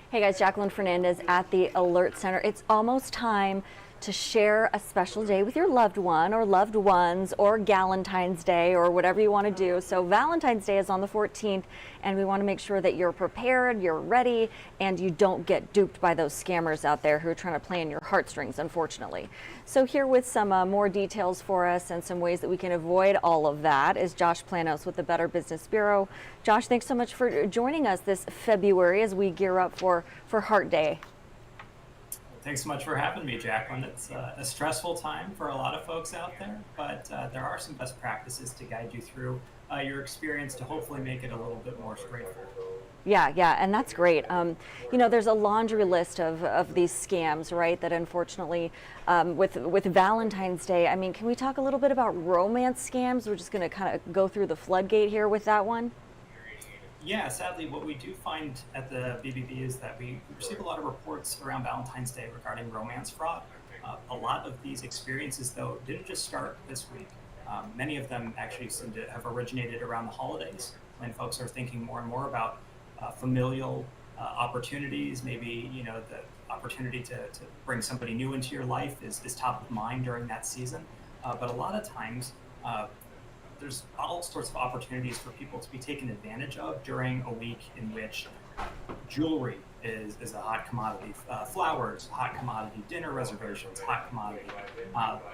Hey guys, Jacqueline Fernandez at the Alert Center. It's almost time to share a special day with your loved one or loved ones, or Galentine's Day, or whatever you want to do. So Valentine's Day is on the 14th, and we want to make sure that you're prepared, you're ready, and you don't get duped by those scammers out there who are trying to play in your heartstrings, unfortunately. So here with some more details for us and some ways that we can avoid all of that is Josh Planos with the Better Business Bureau. Josh, thanks so much for joining us this February as we gear up for Heart Day. Thanks so much for having me, Jacqueline. It's a stressful time for a lot of folks out there, but there are some best practices to guide you through your experience to hopefully make it a little bit more straightforward. Yeah, and that's great. There's a laundry list of these scams, right? That unfortunately, with Valentine's Day, I mean, can we talk a little bit about romance scams? We're just going to kind of go through the floodgate here with that one. Yeah, sadly, what we do find at the BBB is that we receive a lot of reports around Valentine's Day regarding romance fraud. A lot of these experiences, though, didn't just start this week. Many of them actually seem to have originated around the holidays when folks are thinking more and more about familial opportunities. Maybe, the opportunity to bring somebody new into your life is top of mind during that season. But a lot of times, there's all sorts of opportunities for people to be taken advantage of during a week in which jewelry is a hot commodity, flowers, hot commodity, dinner reservations, hot commodity.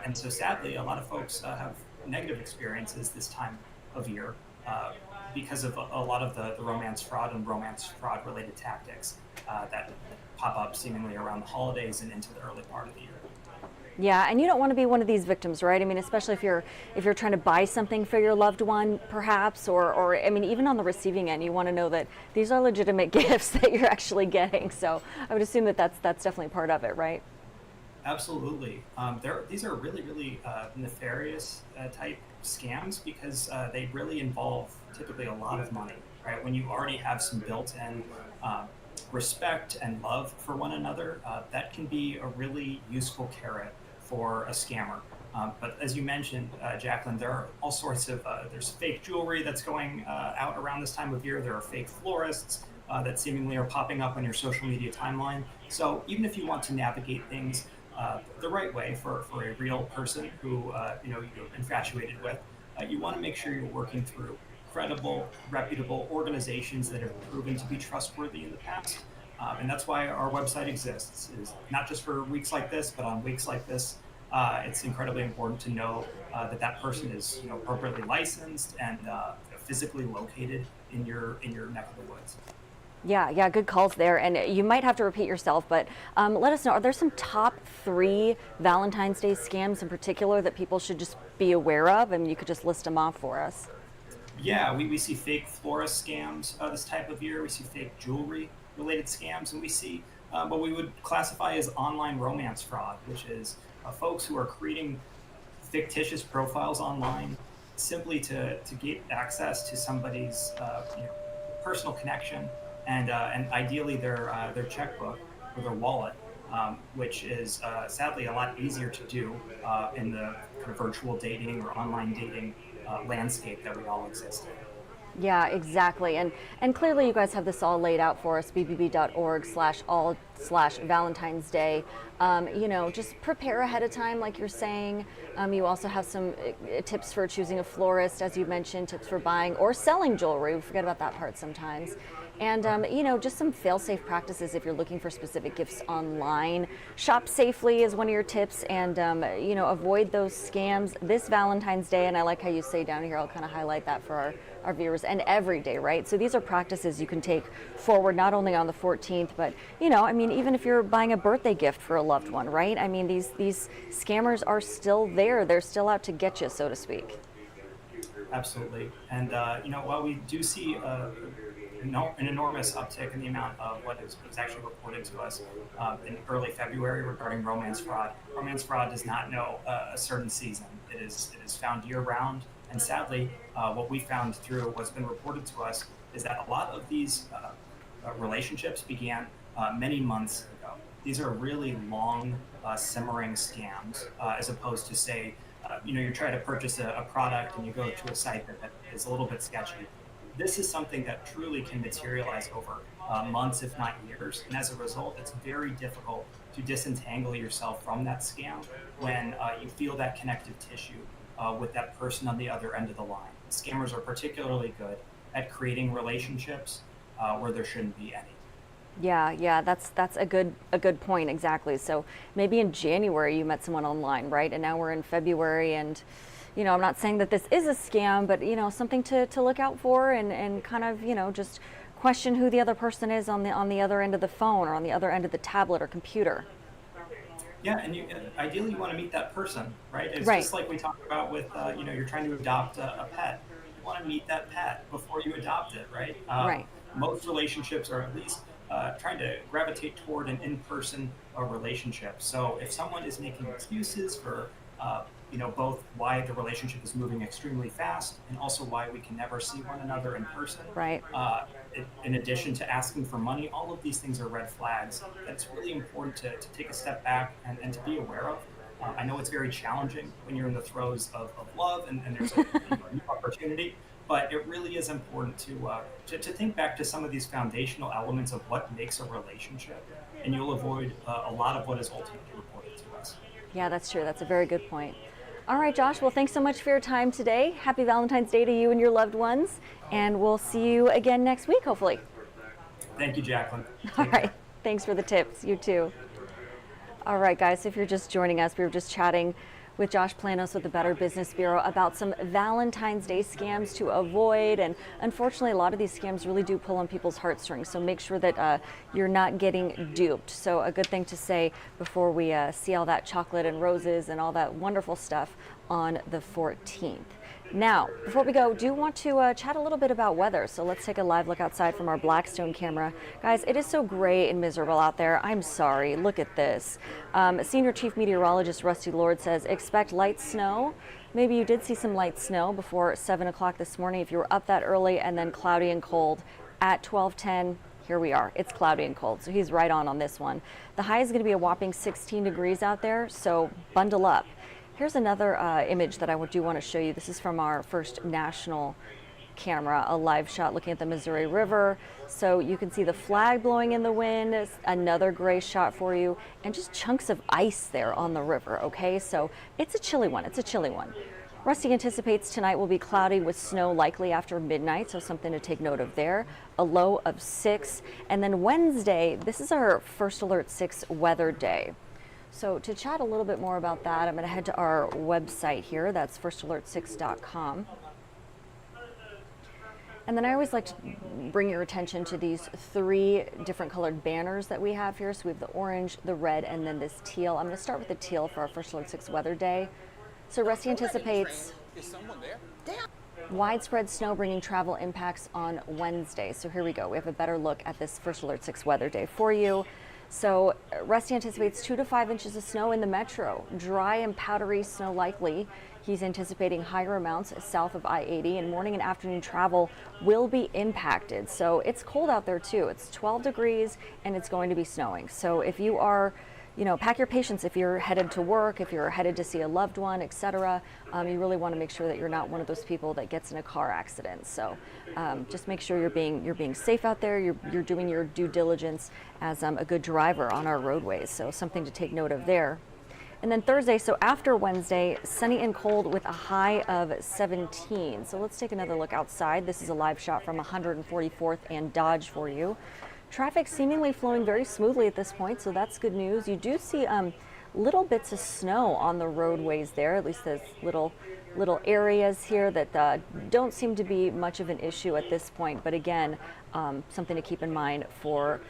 And so sadly, a lot of folks have negative experiences this time of year because of a lot of the romance fraud and romance fraud related tactics that pop up seemingly around the holidays and into the early part of the year. Yeah, and you don't want to be one of these victims, right? I mean, especially if you're trying to buy something for your loved one, perhaps, or I mean, even on the receiving end, you want to know that these are legitimate gifts that you're actually getting. So I would assume that that's definitely part of it, right? Absolutely. These are really, really nefarious type scams because they really involve typically a lot of money, right? When you already have some built-in respect and love for one another, that can be a really useful carrot for a scammer. But as you mentioned, Jacqueline, there are all sorts of, there's fake jewelry that's going out around this time of year. There are fake florists that seemingly are popping up on your social media timeline. So even if you want to navigate things the right way for a real person who you're infatuated with, you want to make sure you're working through credible, reputable organizations that have proven to be trustworthy in the past. And that's why our website exists, is not just for weeks like this, but on weeks like this. It's incredibly important to know that person is appropriately licensed and physically located in your neck of the woods. Yeah, good calls there. And you might have to repeat yourself, but let us know, are there some top 3 Valentine's Day scams in particular that people should just be aware of? And you could just list them off for us. Yeah, we see fake florist scams this type of year. We see fake jewelry related scams, and we see what we would classify as online romance fraud, which is folks who are creating fictitious profiles online simply to get access to somebody's personal connection and ideally their checkbook or their wallet, which is sadly a lot easier to do in the kind of virtual dating or online dating landscape that we all exist in. Yeah, exactly. And clearly you guys have this all laid out for us, bbb.org/all/Valentine's Day. Just prepare ahead of time, like you're saying. You also have some tips for choosing a florist, as you mentioned, tips for buying or selling jewelry. We forget about that part sometimes. And, just some fail-safe practices if you're looking for specific gifts online. Shop safely is one of your tips, and, avoid those scams this Valentine's Day. And I like how you say down here, I'll kind of highlight that for our viewers, and every day, right? So these are practices you can take forward, not only on the 14th, but, even if you're buying a birthday gift for a loved one, right? I mean, these scammers are still there. They're still out to get you, so to speak. Absolutely. And, while we do see an enormous uptick in the amount of what is actually reported to us in early February regarding romance fraud. Romance fraud does not know a certain season. It is found year round. And sadly, what we found through what's been reported to us is that a lot of these relationships began many months ago. These are really long, simmering scams, as opposed to, say, you're trying to purchase a product and you go to a site that is a little bit sketchy. This is something that truly can materialize over months, if not years. And as a result, it's very difficult to disentangle yourself from that scam when you feel that connective tissue with that person on the other end of the line. Scammers are particularly good at creating relationships where there shouldn't be any. Yeah, yeah, that's a good point, exactly. So maybe in January you met someone online, right? And now we're in February, and I'm not saying that this is a scam, but something to look out for, and kind of just question who the other person is on the other end of the phone or on the other end of the tablet or computer. Yeah, and ideally you want to meet that person, right? It's Right, just like we talked about with, you're trying to adopt a pet. You want to meet that pet before you adopt it, right? right. Most relationships are at least trying to gravitate toward an in-person relationship. So if someone is making excuses for, both why the relationship is moving extremely fast and also why we can never see one another in person, Right. in addition to asking for money, all of these things are red flags. It's really important to take a step back and to be aware of. I know it's very challenging when you're in the throes of love and there's a new opportunity, but it really is important to think back to some of these foundational elements of what makes a relationship, and you'll avoid a lot of what is ultimately reported to us. Yeah, that's true. That's a very good point. All right, Josh. Well, thanks so much for your time today. Happy Valentine's Day to you and your loved ones. And we'll see you again next week, hopefully. Thank you, Jacqueline. All Take right. care. Thanks for the tips. You too. All right, guys. If you're just joining us, we were just chatting with Josh Planos with the Better Business Bureau about some Valentine's Day scams to avoid. And unfortunately, a lot of these scams really do pull on people's heartstrings. So make sure that you're not getting duped. So a good thing to say before we see all that chocolate and roses and all that wonderful stuff on the 14th. Now, before we go, do want to chat a little bit about weather. So let's take a live look outside from our Blackstone camera. Guys, it is so gray and miserable out there. I'm sorry. Look at this. Senior Chief Meteorologist Rusty Lord says expect light snow. Maybe you did see some light snow before 7 o'clock this morning if you were up that early, and then cloudy and cold at 12:10. Here we are. It's cloudy and cold, so he's right on this one. The high is going to be a whopping 16 degrees out there, so bundle up. Here's another image that I do want to show you. This is from our first national camera, a live shot looking at the Missouri River. So you can see the flag blowing in the wind, another gray shot for you, and just chunks of ice there on the river, okay? So it's a chilly one. It's a chilly one. Rusty anticipates tonight will be cloudy with snow likely after midnight, so something to take note of there. A low of 6. And then Wednesday, this is our First Alert 6 weather day. So to chat a little bit more about that, I'm going to head to our website here. That's firstalert6.com. And then I always like to bring your attention to these 3 different colored banners that we have here. So we have the orange, the red, and then this teal. I'm going to start with the teal for our First Alert 6 weather day. So Rusty anticipates widespread snow bringing travel impacts on Wednesday. So here we go. We have a better look at this First Alert 6 weather day for you. So Rusty anticipates 2 to 5 inches of snow in the metro. Dry and powdery snow likely. He's anticipating higher amounts south of I-80, and morning and afternoon travel will be impacted. So it's cold out there too. It's 12 degrees and it's going to be snowing. So if you are, pack your patience if you're headed to work, if you're headed to see a loved one, etc. You really want to make sure that you're not one of those people that gets in a car accident. So just make sure you're being safe out there. You're doing your due diligence as a good driver on our roadways. So something to take note of there. And then Thursday, so after Wednesday, sunny and cold with a high of 17. So let's take another look outside. This is a live shot from 144th and Dodge for you. Traffic seemingly flowing very smoothly at this point, so that's good news. You do see little bits of snow on the roadways there, at least those little areas here that don't seem to be much of an issue at this point. But again, something to keep in mind for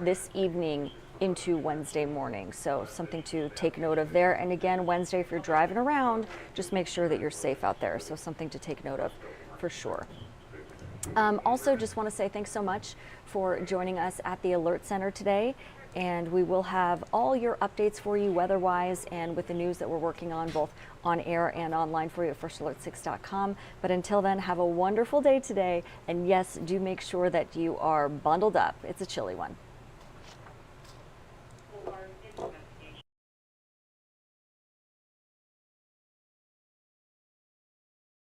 this evening into Wednesday morning. So something to take note of there. And again, Wednesday, if you're driving around, just make sure that you're safe out there. So something to take note of for sure. Also, just want to say thanks so much for joining us at the Alert Center today. And we will have all your updates for you weather-wise and with the news that we're working on both on air and online for you at firstalert6.com. But until then, have a wonderful day today. And yes, do make sure that you are bundled up. It's a chilly one.